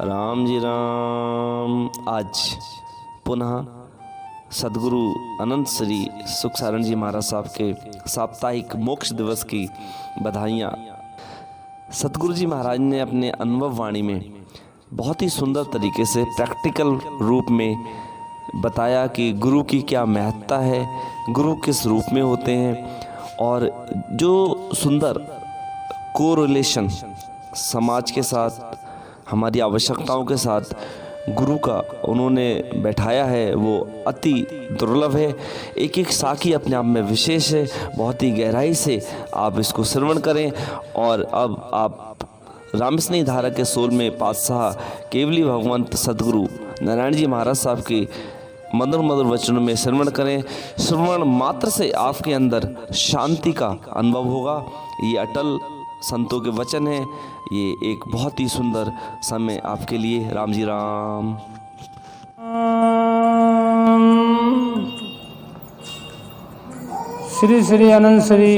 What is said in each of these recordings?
राम जी राम। आज पुनः सदगुरु अनंत श्री सुख सारण जी महाराज साहब के साप्ताहिक मोक्ष दिवस की बधाइयाँ। सदगुरु जी महाराज ने अपने अनुभव वाणी में बहुत ही सुंदर तरीके से प्रैक्टिकल रूप में बताया कि गुरु की क्या महत्ता है, गुरु किस रूप में होते हैं, और जो सुंदर कोरिलेशन समाज के साथ, हमारी आवश्यकताओं के साथ गुरु का उन्होंने बैठाया है वो अति दुर्लभ है। एक एक साखी अपने आप में विशेष है। बहुत ही गहराई से आप इसको श्रवण करें। और अब आप रामस्नेही धारा के सोल में पातशाह केवली भगवंत सदगुरु नारायण जी महाराज साहब की मधुर मधुर वचनों में श्रवण करें। श्रवण मात्र से आपके अंदर शांति का अनुभव होगा। ये अटल संतों के वचन हैं। ये एक बहुत ही सुंदर समय आपके लिए। राम जी राम। श्री श्री अनंत श्री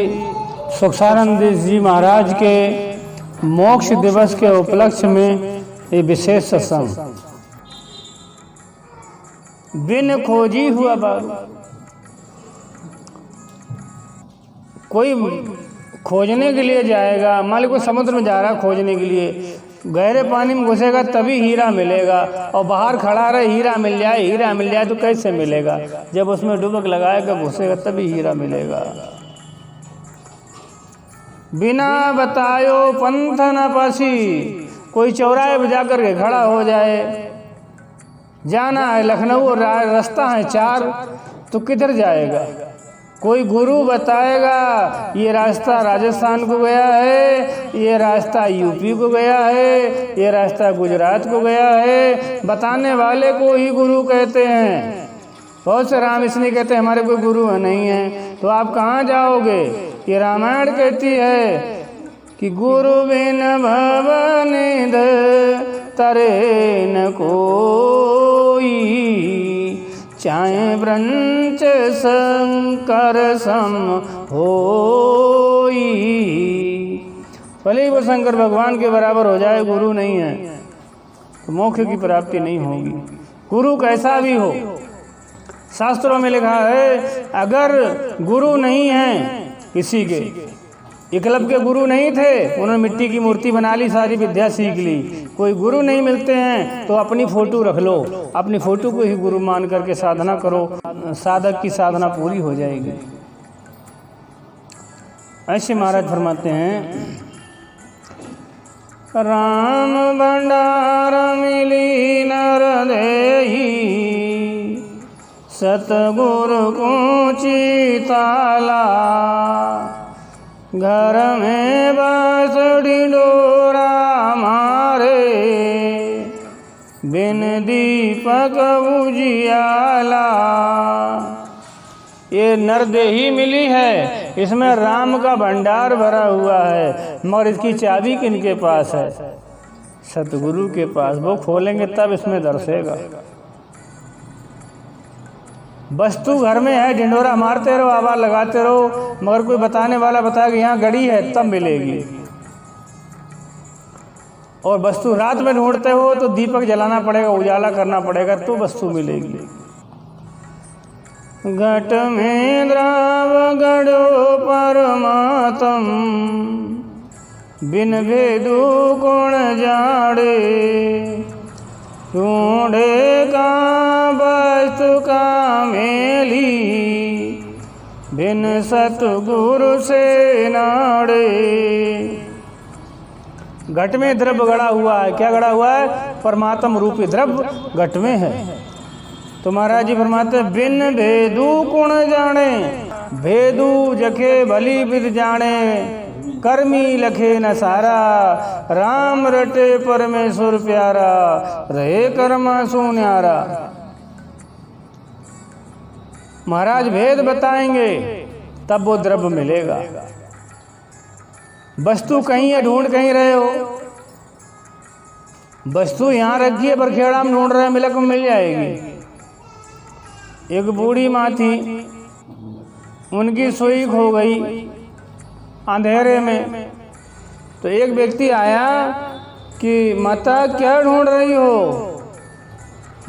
सुखसानंद जी महाराज के मोक्ष दिवस के उपलक्ष्य में ये विशेष सत्संग। बिन खोजी हुआ बारू, कोई खोजने के लिए जाएगा, मान लो कोई समुद्र में जा रहा है खोजने के लिए, गहरे पानी में घुसेगा तभी हीरा मिलेगा, और बाहर खड़ा रहे हीरा मिल जाए तो कैसे मिलेगा? जब उसमें डुबक लगाएगा घुसेगा तभी हीरा मिलेगा। बिना बतायो पंथ न पसी, कोई चौराहे पे जाकर के खड़ा हो जाए, जाना है लखनऊ और रास्ता है 4, तो किधर जाएगा? कोई गुरु बताएगा ये रास्ता राजस्थान को गया है, ये रास्ता यूपी को गया है, ये रास्ता गुजरात को गया है। बताने वाले को ही गुरु कहते हैं। बहुत से राम इसलिए कहते हैं हमारे कोई गुरु नहीं है। तो आप कहाँ जाओगे? ये रामायण कहती है कि गुरु बिन भवनिध तरे न कोई, चाहे ब्रंच शंकर सम होई। भले ही वो शंकर भगवान के बराबर हो जाए, गुरु नहीं है तो मोक्ष की प्राप्ति नहीं होगी। गुरु कैसा भी हो, शास्त्रों में लिखा है अगर गुरु नहीं है किसी के, एकलव्य के गुरु नहीं थे, उन्होंने मिट्टी की मूर्ति बना ली, सारी विद्या सीख ली। कोई गुरु नहीं मिलते हैं तो अपनी फोटो रख लो, अपनी फोटो को ही गुरु मान करके साधना करो, साधक की साधना पूरी हो जाएगी। ऐसे महाराज फरमाते हैं, राम भंडार मिली नर देही, सतगुरु को चिताला, घर में बस डिंडोरा मारे, बिन दीपक उजियाला। ये नरदेही मिली है, इसमें राम का भंडार भरा हुआ है, मगर इसकी चाबी किनके पास है? सतगुरु के पास। वो खोलेंगे तब इसमें दर्शेगा। वस्तु घर में है, ढिंडोरा मारते रहो, आवाज लगाते रहो, मगर कोई बताने वाला बताएगा यहाँ गड़ी है तब मिलेगी। और वस्तु रात में ढूंढते हो तो दीपक जलाना पड़ेगा, उजाला करना पड़ेगा तो वस्तु मिलेगी। घट में द्राव गढ़ो परमात्म, बिन भेदु गुण जाड़े, ढूंढे का वस्तु का मेली, बिन सतगुरु से नाड़े। घट में द्रव्य गड़ा हुआ है। क्या गड़ा हुआ है? परमात्म रूपी द्रव्य घट में है। तो महाराज जी फरमाते बिन भेदु गुण जाने, भेदु जखे भली विद जाने, कर्मी लखे न सारा, राम रटे परमेश्वर प्यारा, रहे कर्मा सुन्यारा। महाराज भेद बताएंगे तब वो द्रव्य मिलेगा। वस्तु कहीं है, ढूंढ कहीं रहे हो, वस्तु यहाँ रखी है पर खेड़ा में ढूंढ रहे हैं, मिलक में मिल जाएगी। एक बूढ़ी माँ थी, उनकी सुई खो गई अंधेरे में, तो एक व्यक्ति आया कि माता क्या ढूंढ रही हो?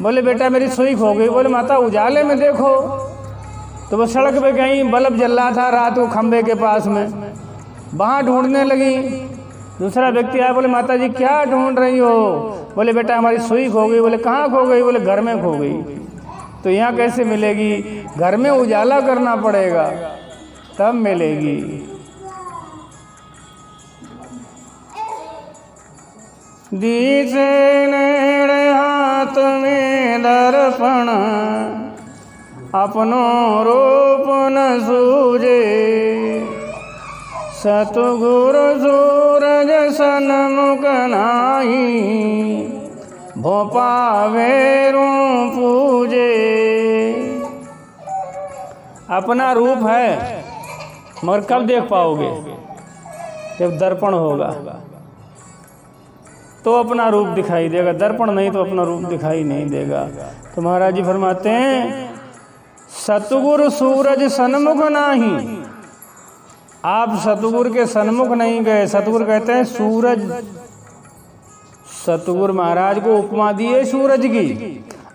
बोले बेटा मेरी सुई खो गई। बोले माता उजाले में देखो। तो वो सड़क पे कहीं बल्ब जल रहा था रात को खंबे के पास में, वहाँ ढूंढने लगी। दूसरा व्यक्ति आया, बोले माता जी क्या ढूंढ रही हो? बोले बेटा हमारी सुई खो गई। बोले कहाँ खो गई? बोले घर में खो गई। तो यहाँ कैसे मिलेगी? घर में उजाला करना पड़ेगा तब मिलेगी। दीसे नेड़े हाथ में दर्पण, अपनो रूप न सूझे। सतगुरु सूरज सन्मुख नाही, भोपावेरू पूजे। अपना रूप है मगर कब देख पाओगे? जब दर्पण होगा तो अपना रूप दिखाई देगा, दर्पण नहीं तो अपना रूप दिखाई नहीं देगा। तो महाराज जी फरमाते हैं सतगुरु सूरज सन्मुख नाही। आप सतगुरु के सन्मुख नहीं गए। सतगुरु कहते हैं सूरज। सतगुरु महाराज को उपमा दिए सूरज की।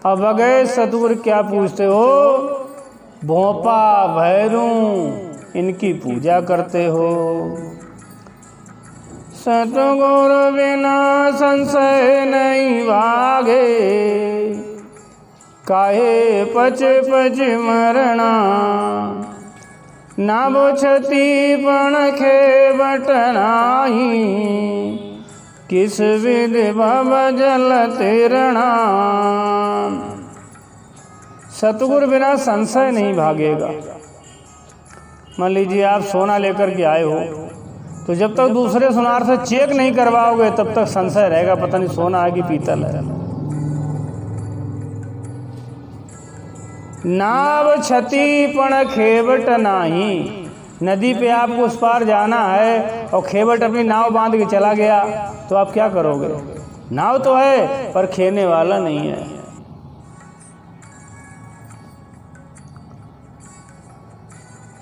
अब गए सतगुरु क्या पूछते हो? भोपा भैरू इनकी पूजा करते हो। सतगुरु बिना संशय नहीं भागे, काहे पच पच मरना। ना बोछती पण खेवट नाही, किस विधि भव जल तिरणा। सतगुरु बिना संशय नहीं भागेगा। मान लीजिए आप सोना लेकर के आए हो, तो जब तक दूसरे सुनार से चेक नहीं करवाओगे तब तक संशय रहेगा, पता नहीं सोना है कि पीतल है। नाव छती पण खेवट नाही। नदी पे आपको उस पार जाना है और खेवट अपनी नाव बांध के चला गया तो आप क्या करोगे? नाव तो है पर खेने वाला नहीं है।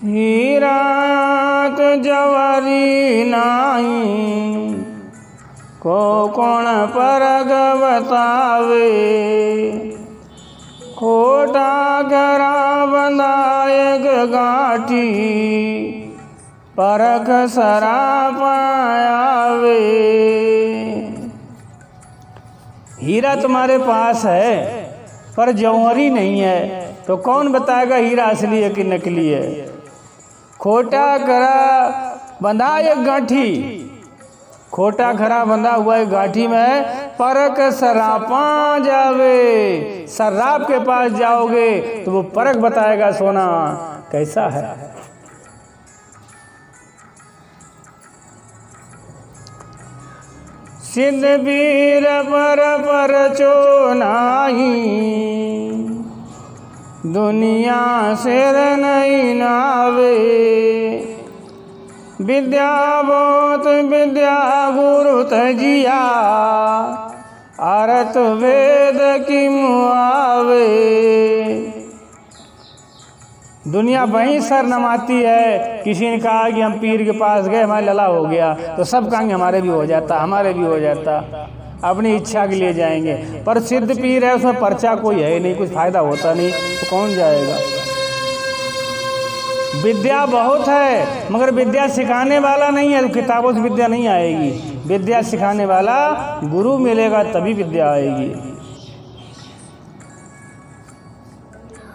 हीरात जवारी नाही, को कौन परग बतावे। खोटा घरा बंधायक गाठी, परख सरा पायावे। हीरा तुम्हारे पास है पर जौहरी नहीं है, तो कौन बताएगा हीरा असली है कि नकली है? खोटा घरा बंधा एक गाठी, खोटा घरा बंधा हुआ एक गाठी में परख सरापा जावे। सर्राफ के पास जाओगे तो वो परख बताएगा सोना कैसा है। सिद्ध वीर पर चो नाही, दुनिया सिर नहीं नावे। विद्या बहुत विद्या गुरु तजिया, आरत वेद की मुआवे। दुनिया वहीं सर नमाती है। किसी ने कहा कि हम पीर के पास गए हमारे लला हो गया, तो सब कहेंगे हमारे भी हो जाता, हमारे भी हो जाता, अपनी इच्छा के लिए जाएंगे। पर सिद्ध पीर है, उसमें पर्चा कोई है नहीं, कुछ फायदा होता नहीं, तो कौन जाएगा? विद्या बहुत है मगर विद्या सिखाने वाला नहीं है, तो किताबों से विद्या नहीं आएगी। विद्या सिखाने वाला गुरु मिलेगा तभी विद्या आएगी।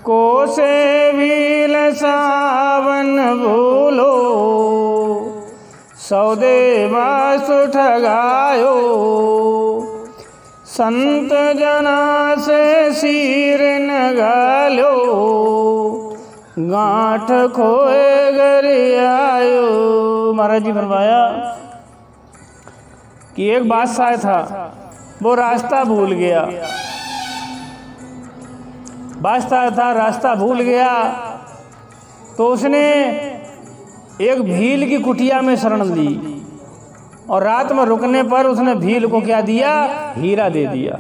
कोसे भील सावन भूलो, सौदे बासु ठगायो। संत जना से सिर न गालो, गांठ खोए घर आयो। महाराज जी फरमाया कि एक बादशाह था, वो रास्ता भूल गया। बादशाह था, रास्ता भूल गया, तो उसने एक भील की कुटिया में शरण ली और रात में रुकने पर उसने भील को क्या दिया? हीरा दे दिया।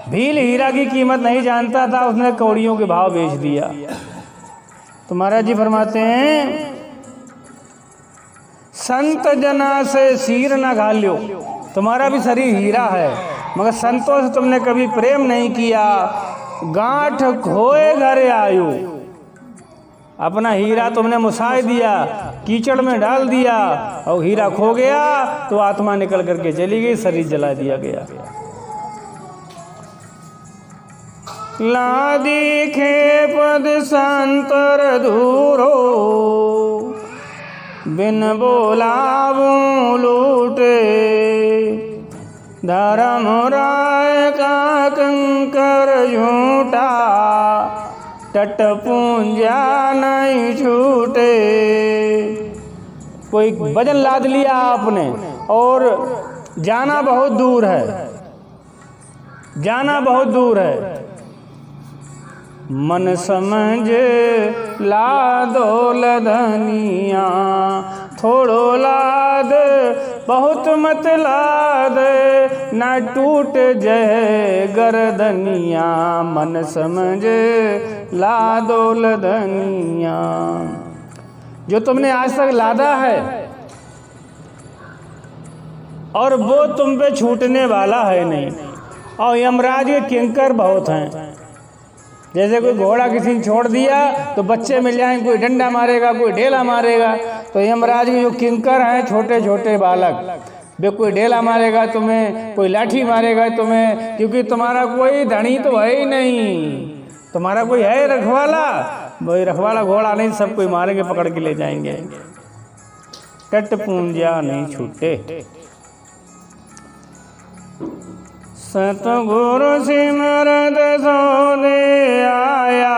भील हीरा की कीमत नहीं जानता था, उसने कौड़ियों के भाव बेच दिया। तो महाराज जी फरमाते हैं संत जना से सिर न घाल्यो। तुम्हारा भी शरीर हीरा है, मगर संतों से तुमने कभी प्रेम नहीं किया। गांठ खोए घर आयो, अपना हीरा तुमने मुसाए दिया, कीचड़ में डाल दिया और हीरा खो गया तो आत्मा निकल करके चली गई, शरीर जला दिया गया। ला दिखे पद संतर दूरो, बिन बोलावू लूटे। धर्म राय का कंकर झूठा, तट पूंजा नहीं छूटे। कोई वजन लाद लिया आपने और जाना बहुत दूर है, जाना बहुत दूर है। मन समझ लादो लधनिया, थोड़ो लाद बहुत मत लाद, ना टूट जय गर्दनिया। मन समझ लादो लधनिया, जो तुमने आज तक लादा है और वो तुम पे छूटने वाला है नहीं। और यमराज के किंकर बहुत हैं। जैसे कोई घोड़ा किसी ने छोड़ दिया तो बच्चे मिल जाएंगे, कोई डंडा मारेगा, कोई ढेला मारेगा। तो यमराज के जो किंकर हैं, छोटे छोटे बालक, वे कोई ढेला मारेगा तुम्हें, कोई लाठी मारेगा तुम्हें, क्योंकि तुम्हारा कोई धनी तो है ही नहीं। तुम्हारा कोई है रखवाला, वही रखवाला घोड़ा नहीं, सब कोई मारेंगे, पकड़ के ले जाएंगे। टट पूंजा नहीं छूटे। सतगुरु सिमरत सोने आया,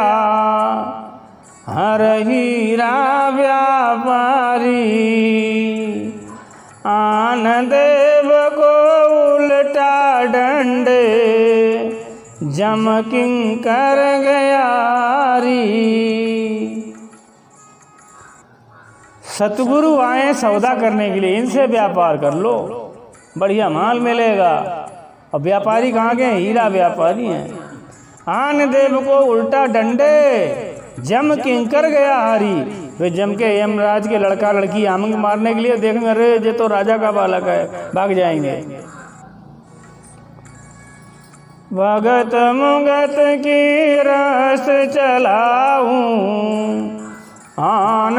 हर हीरा व्यापारी। आन देव को उल्टा डंडे, जम किंकर गयारी। सतगुरु आए सौदा करने के लिए, इनसे व्यापार कर लो, बढ़िया माल मिलेगा। और व्यापारी कहाँ के? हीरा व्यापारी हैं। आन देव को उल्टा डंडे, जम किंकर गया हारी। वे जम के यमराज के लड़का लड़की आमंग मारने के लिए देखेंगे, अरे ये तो राजा का बालक है, भाग जाएंगे। भगत मुगत की रस चलाऊं, आन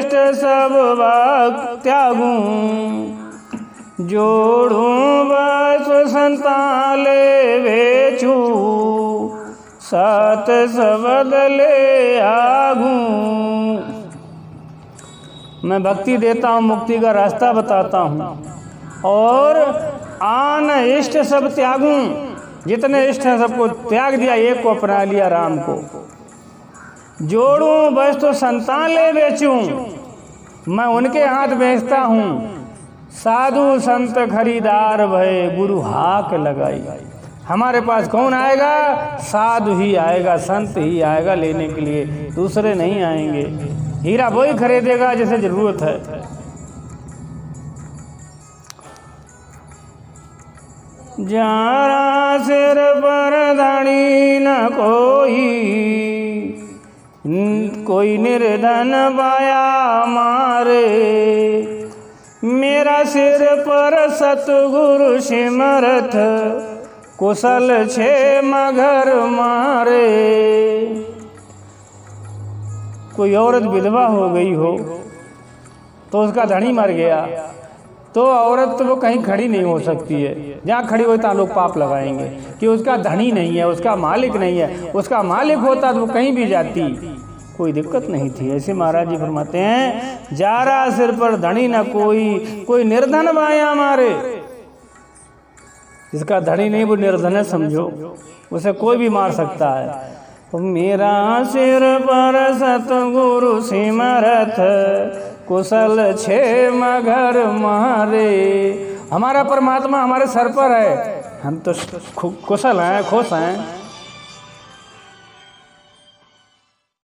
इष्ट सब भक्त त्यागूं। जोड़ूं बस संताले बेचूं, सत सबद ले आगूं। मैं भक्ति देता हूँ, मुक्ति का रास्ता बताता हूँ, और आन इष्ट सब त्यागूं। जितने इष्ट हैं सबको त्याग दिया, एक को अपना लिया, राम को। जोड़ूं बस तो संतान ले बेचूं, मैं उनके हाथ बेचता हूँ। साधु संत खरीदार भय, गुरु हाक लगाई। हमारे पास कौन आएगा? साधु ही आएगा, संत ही आएगा लेने के लिए, दूसरे नहीं आएंगे। हीरा वही खरीदेगा जिसे जरूरत है। जारा सिर पर धनी न कोई निर्धन बाया मारे। मेरा सिर पर सतगुरु सिमरत, कुशल छे मगर मारे। कोई औरत विधवा हो गई हो तो उसका धनी मर गया, तो औरत तो वो कहीं खड़ी नहीं हो सकती है। जहाँ खड़ी होता है लोग पाप लगाएंगे कि उसका धनी नहीं है, उसका मालिक नहीं है। उसका मालिक होता तो वो कहीं भी जाती, कोई दिक्कत नहीं थी। ऐसे महाराज जी फरमाते हैं, जारा सिर पर धनी न कोई निर्धन बाया मारे। जिसका धनी नहीं वो निर्धन है समझो, उसे कोई भी मार सकता है। तो मेरा सिर पर सतगुरु सिमरत, कुशल छे मगर मारे। हमारा परमात्मा हमारे सर पर है, हम तो कुशल हैं, खुश हैं।